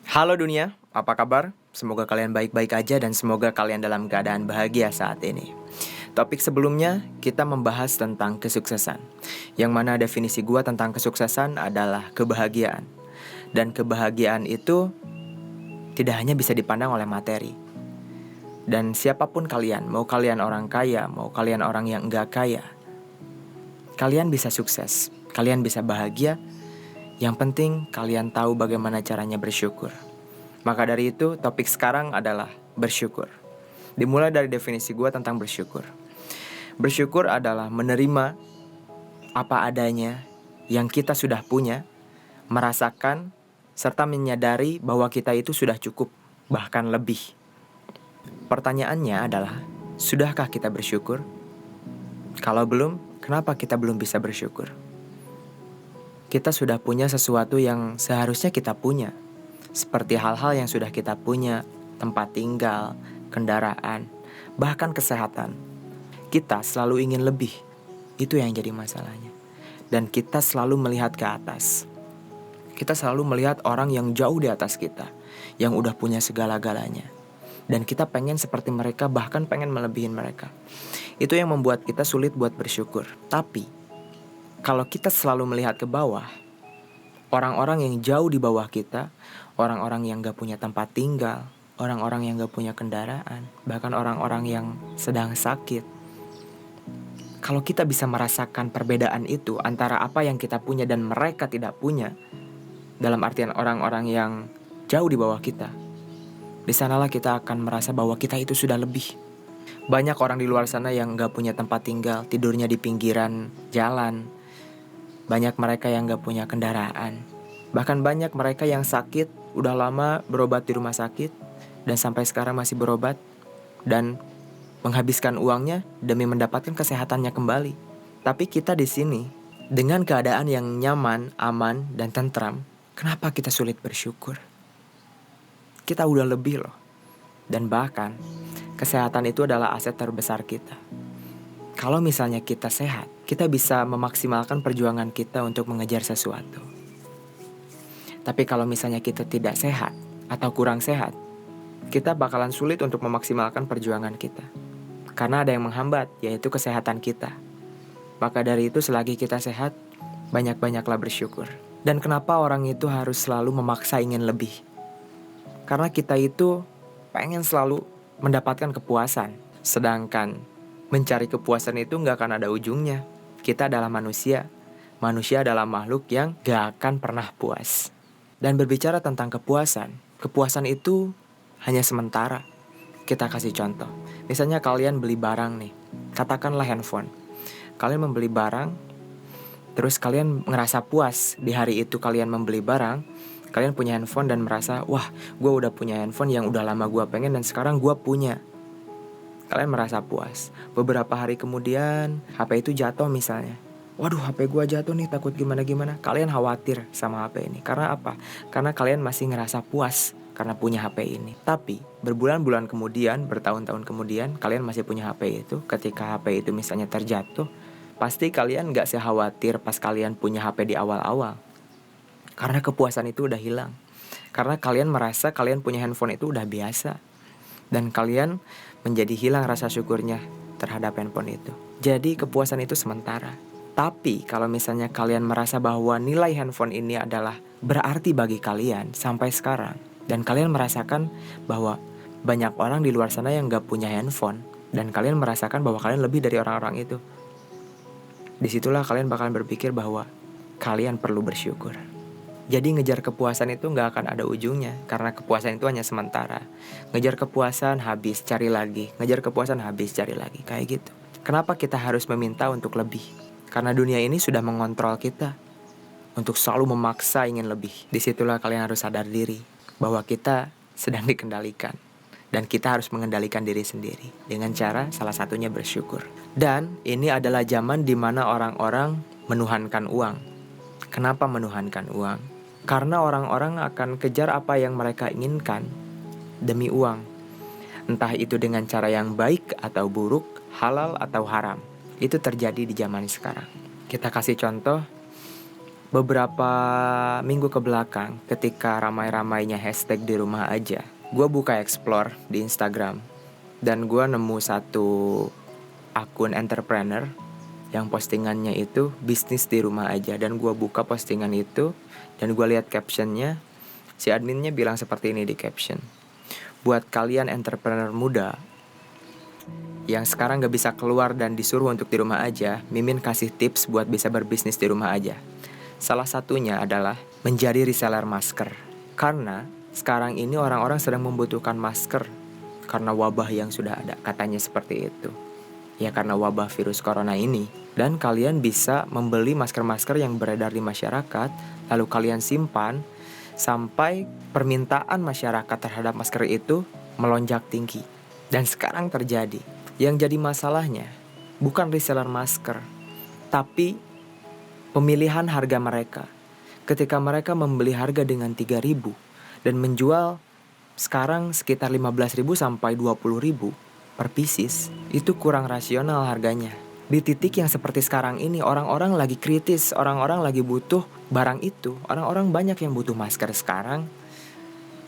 Halo dunia, apa kabar? Semoga kalian baik-baik aja dan semoga kalian dalam keadaan bahagia saat ini. Topik sebelumnya kita membahas tentang kesuksesan. Yang mana definisi gua tentang kesuksesan adalah kebahagiaan. Dan kebahagiaan itu tidak hanya bisa dipandang oleh materi. Dan siapapun kalian, mau kalian orang kaya, mau kalian orang yang enggak kaya, kalian bisa sukses, kalian bisa bahagia. Yang penting kalian tahu bagaimana caranya bersyukur. Maka dari itu topik sekarang adalah bersyukur. Dimulai dari definisi gue tentang bersyukur. Bersyukur adalah menerima apa adanya yang kita sudah punya, merasakan, serta menyadari bahwa kita itu sudah cukup, bahkan lebih. Pertanyaannya adalah, sudahkah kita bersyukur? Kalau belum, kenapa kita belum bisa bersyukur? Kita sudah punya sesuatu yang seharusnya kita punya, seperti hal-hal yang sudah kita punya, tempat tinggal, kendaraan, bahkan kesehatan. Kita selalu ingin lebih, itu yang jadi masalahnya. Dan kita selalu melihat ke atas. Kita selalu melihat orang yang jauh di atas kita, yang udah punya segala-galanya. Dan kita pengen seperti mereka, bahkan pengen melebihin mereka. Itu yang membuat kita sulit buat bersyukur. Tapi kalau kita selalu melihat ke bawah, orang-orang yang jauh di bawah kita, orang-orang yang gak punya tempat tinggal, orang-orang yang gak punya kendaraan, bahkan orang-orang yang sedang sakit. Kalau kita bisa merasakan perbedaan itu antara apa yang kita punya dan mereka tidak punya, dalam artian orang-orang yang jauh di bawah kita, di sanalah kita akan merasa bahwa kita itu sudah lebih. Banyak orang di luar sana yang gak punya tempat tinggal, tidurnya di pinggiran jalan. Banyak mereka yang gak punya kendaraan. Bahkan banyak mereka yang sakit, udah lama berobat di rumah sakit, dan sampai sekarang masih berobat, dan menghabiskan uangnya demi mendapatkan kesehatannya kembali. Tapi kita di sini, dengan keadaan yang nyaman, aman, dan tentram, kenapa kita sulit bersyukur? Kita udah lebih loh. Dan bahkan, kesehatan itu adalah aset terbesar kita. Kalau misalnya kita sehat, kita bisa memaksimalkan perjuangan kita untuk mengejar sesuatu. Tapi kalau misalnya kita tidak sehat atau kurang sehat, kita bakalan sulit untuk memaksimalkan perjuangan kita. Karena ada yang menghambat, yaitu kesehatan kita. Maka dari itu selagi kita sehat, banyak-banyaklah bersyukur. Dan kenapa orang itu harus selalu memaksa ingin lebih? Karena kita itu pengen selalu mendapatkan kepuasan. Sedangkan mencari kepuasan itu gak akan ada ujungnya. Kita adalah manusia. Manusia adalah makhluk yang gak akan pernah puas. Dan berbicara tentang kepuasan, kepuasan itu hanya sementara. Kita kasih contoh. Misalnya kalian beli barang nih, katakanlah handphone. Kalian membeli barang, terus kalian ngerasa puas di hari itu kalian membeli barang. Kalian punya handphone dan merasa, wah, gue udah punya handphone yang udah lama gue pengen dan sekarang gue punya. Kalian merasa puas. Beberapa hari kemudian HP itu jatuh misalnya. Waduh, HP gua jatuh nih, takut gimana-gimana. Kalian khawatir sama HP ini. Karena apa? Karena kalian masih ngerasa puas karena punya HP ini. Tapi berbulan-bulan kemudian, bertahun-tahun kemudian, kalian masih punya HP itu. Ketika HP itu misalnya terjatuh, pasti kalian gak sekhawatir pas kalian punya HP di awal-awal. Karena kepuasan itu udah hilang. Karena kalian merasa kalian punya handphone itu udah biasa. Dan kalian menjadi hilang rasa syukurnya terhadap handphone itu. Jadi kepuasan itu sementara. Tapi kalau misalnya kalian merasa bahwa nilai handphone ini adalah berarti bagi kalian sampai sekarang, dan kalian merasakan bahwa banyak orang di luar sana yang gak punya handphone, dan kalian merasakan bahwa kalian lebih dari orang-orang itu, disitulah kalian bakalan berpikir bahwa kalian perlu bersyukur. Jadi ngejar kepuasan itu gak akan ada ujungnya, karena kepuasan itu hanya sementara. Ngejar kepuasan habis, cari lagi. Ngejar kepuasan habis, cari lagi. Kayak gitu. Kenapa kita harus meminta untuk lebih? Karena dunia ini sudah mengontrol kita untuk selalu memaksa ingin lebih. Disitulah kalian harus sadar diri bahwa kita sedang dikendalikan. Dan kita harus mengendalikan diri sendiri dengan cara salah satunya bersyukur. Dan ini adalah zaman di mana orang-orang menuhankan uang. Kenapa menuhankan uang? Karena orang-orang akan kejar apa yang mereka inginkan demi uang. Entah itu dengan cara yang baik atau buruk, halal atau haram. Itu terjadi di zaman sekarang. Kita kasih contoh, Beberapa minggu ke belakang, ketika ramai-ramainya hashtag di rumah aja, gue buka explore di Instagram dan gue nemu satu akun entrepreneur yang postingannya itu bisnis di rumah aja. Dan gue buka postingan itu dan gue lihat captionnya. Si adminnya bilang seperti ini di caption: buat kalian entrepreneur muda yang sekarang gak bisa keluar dan disuruh untuk di rumah aja, Mimin kasih tips buat bisa berbisnis di rumah aja. Salah satunya adalah menjadi reseller masker. Karena sekarang ini orang-orang sedang membutuhkan masker karena wabah yang sudah ada, katanya seperti itu. Ya karena wabah virus corona ini. Dan kalian bisa membeli masker-masker yang beredar di masyarakat, lalu kalian simpan sampai permintaan masyarakat terhadap masker itu melonjak tinggi. Dan sekarang terjadi. Yang jadi masalahnya bukan reseller masker, tapi pemilihan harga mereka. Ketika mereka membeli harga dengan 3.000 dan menjual sekarang sekitar 15.000 sampai 20.000 per pieces, itu kurang rasional harganya. Di titik yang seperti sekarang ini, orang-orang lagi kritis, orang-orang lagi butuh barang itu. Orang-orang banyak yang butuh masker sekarang.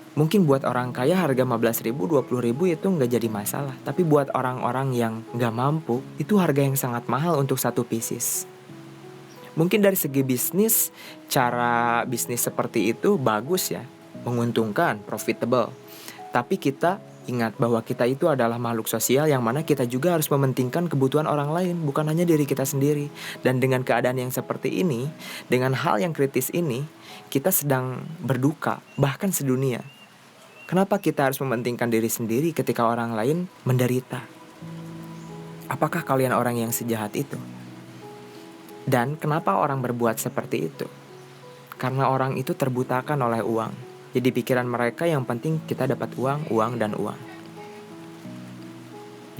Mungkin buat orang kaya harga 15.000, 20.000 itu nggak jadi masalah. Tapi buat orang-orang yang nggak mampu, itu harga yang sangat mahal untuk satu pieces. Mungkin dari segi bisnis, cara bisnis seperti itu bagus ya, menguntungkan, profitable. Tapi kita ingat bahwa kita itu adalah makhluk sosial yang mana kita juga harus mementingkan kebutuhan orang lain, bukan hanya diri kita sendiri. Dan dengan keadaan yang seperti ini, dengan hal yang kritis ini, kita sedang berduka, bahkan sedunia. Kenapa kita harus mementingkan diri sendiri ketika orang lain menderita? Apakah kalian orang yang sejahat itu? Dan kenapa orang berbuat seperti itu? Karena orang itu terbutakan oleh uang. Jadi pikiran mereka yang penting kita dapat uang, uang, dan uang.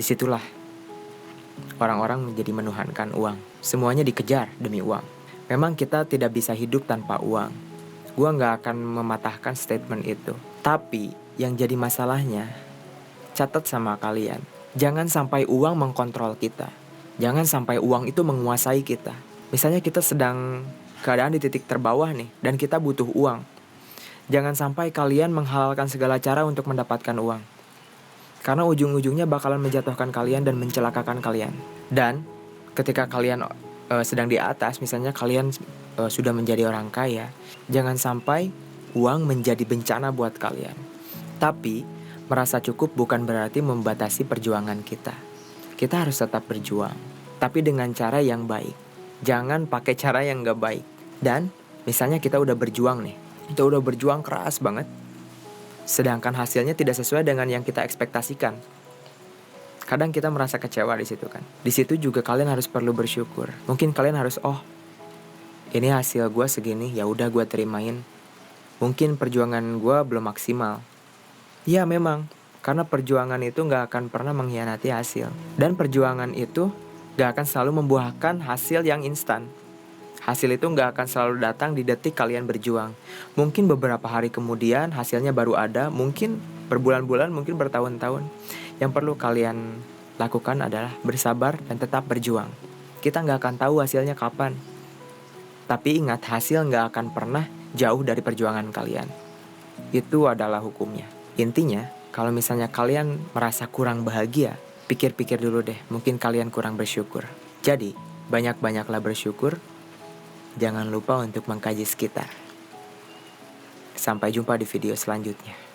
Disitulah orang-orang menjadi menuhankan uang. Semuanya dikejar demi uang. Memang kita tidak bisa hidup tanpa uang. Gua gak akan mematahkan statement itu. Tapi yang jadi masalahnya, catat sama kalian, jangan sampai uang mengkontrol kita. Jangan sampai uang itu menguasai kita. Misalnya kita sedang keadaan di titik terbawah nih, dan kita butuh uang. Jangan sampai kalian menghalalkan segala cara untuk mendapatkan uang. Karena ujung-ujungnya bakalan menjatuhkan kalian dan mencelakakan kalian. Dan ketika kalian sedang di atas, misalnya kalian sudah menjadi orang kaya, jangan sampai uang menjadi bencana buat kalian. Tapi merasa cukup bukan berarti membatasi perjuangan kita. Kita harus tetap berjuang, tapi dengan cara yang baik. Jangan pakai cara yang gak baik. Dan misalnya kita udah berjuang nih, kita udah berjuang keras banget, sedangkan hasilnya tidak sesuai dengan yang kita ekspektasikan. Kadang kita merasa kecewa di situ kan. Di situ juga kalian harus perlu bersyukur. Mungkin kalian harus, ini hasil gue segini, ya udah gue terimain. Mungkin perjuangan gue belum maksimal. Ya memang, karena perjuangan itu gak akan pernah mengkhianati hasil. Dan perjuangan itu gak akan selalu membuahkan hasil yang instan. Hasil itu gak akan selalu datang di detik kalian berjuang. Mungkin beberapa hari kemudian hasilnya baru ada. Mungkin berbulan-bulan, mungkin bertahun-tahun. Yang perlu kalian lakukan adalah bersabar dan tetap berjuang. Kita gak akan tahu hasilnya kapan. Tapi ingat, hasil gak akan pernah jauh dari perjuangan kalian. Itu adalah hukumnya. Intinya, kalau misalnya kalian merasa kurang bahagia, pikir-pikir dulu deh, mungkin kalian kurang bersyukur. Jadi, banyak-banyaklah bersyukur. Jangan lupa untuk mengkaji sekitar. Sampai jumpa di video selanjutnya.